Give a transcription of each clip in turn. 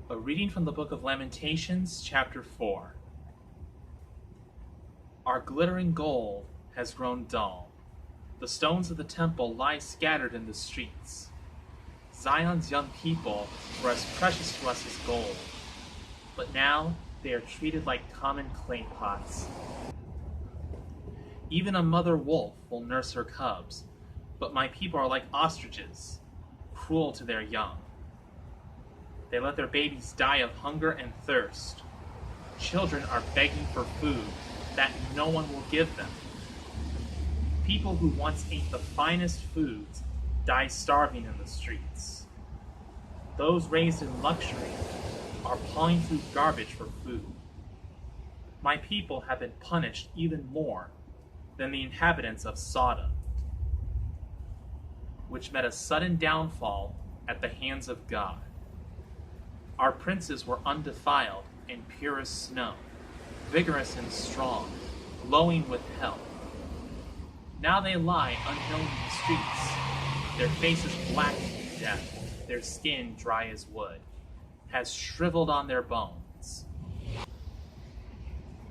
A reading from the Book of Lamentations, chapter 4. Our glittering gold has grown dull. The stones of the temple lie scattered in the streets. Zion's young people were as precious to us as gold, but now they are treated like common clay pots. Even a mother wolf will nurse her cubs, but my people are like ostriches, cruel to their young. They let their babies die of hunger and thirst. Children are begging for food that no one will give them. People who once ate the finest foods die starving in the streets. Those raised in luxury are pawing through garbage for food. My people have been punished even more than the inhabitants of Sodom, which met a sudden downfall at the hands of God. Our princes were undefiled and pure as snow, vigorous and strong, glowing with health. Now they lie unknown in the streets, their faces black with death, their skin dry as wood, has shriveled on their bones.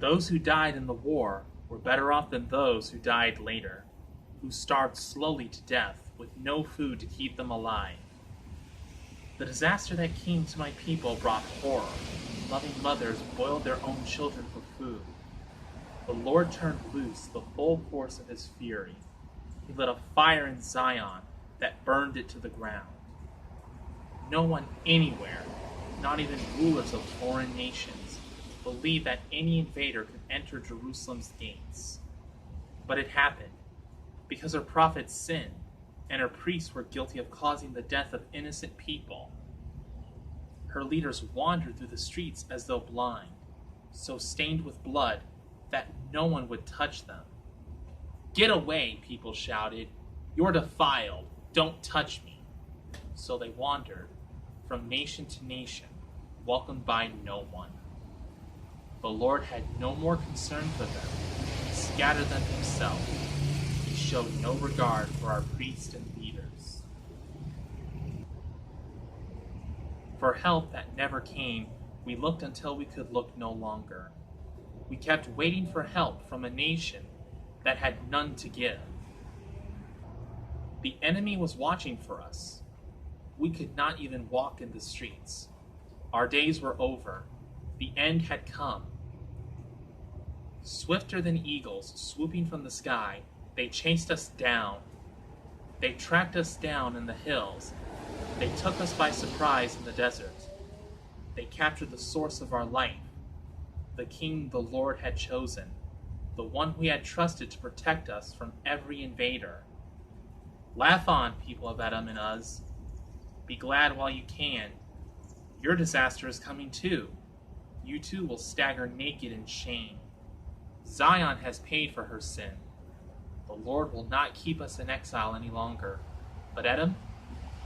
Those who died in the war were better off than those who died later, who starved slowly to death with no food to keep them alive. The disaster that came to my people brought horror. Loving mothers boiled their own children for food. The Lord turned loose the full force of his fury. He lit a fire in Zion that burned it to the ground. No one anywhere, not even rulers of foreign nations, believed that any invader could enter Jerusalem's gates. But it happened, because her prophets sinned, and her priests were guilty of causing the death of innocent people. Her leaders wandered through the streets as though blind, so stained with blood that no one would touch them. "Get away," people shouted. "You're defiled. Don't touch me." So they wandered from nation to nation, welcomed by no one. The Lord had no more concern for them. He scattered them himself. He showed no regard for our priests and leaders. For help that never came, we looked until we could look no longer. We kept waiting for help from a nation that had none to give. The enemy was watching for us. We could not even walk in the streets. Our days were over. The end had come. Swifter than eagles swooping from the sky, they chased us down. They tracked us down in the hills. They took us by surprise in the desert. They captured the source of our life, the king the Lord had chosen, the one we had trusted to protect us from every invader. Laugh on, people of Edom and Uz. Be glad while you can. Your disaster is coming too. You too will stagger naked in shame. Zion has paid for her sin. The Lord will not keep us in exile any longer. But Edom,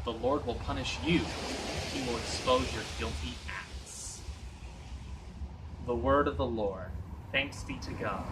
the Lord will punish you. He will expose your guilty acts. The word of the Lord. Thanks be to God.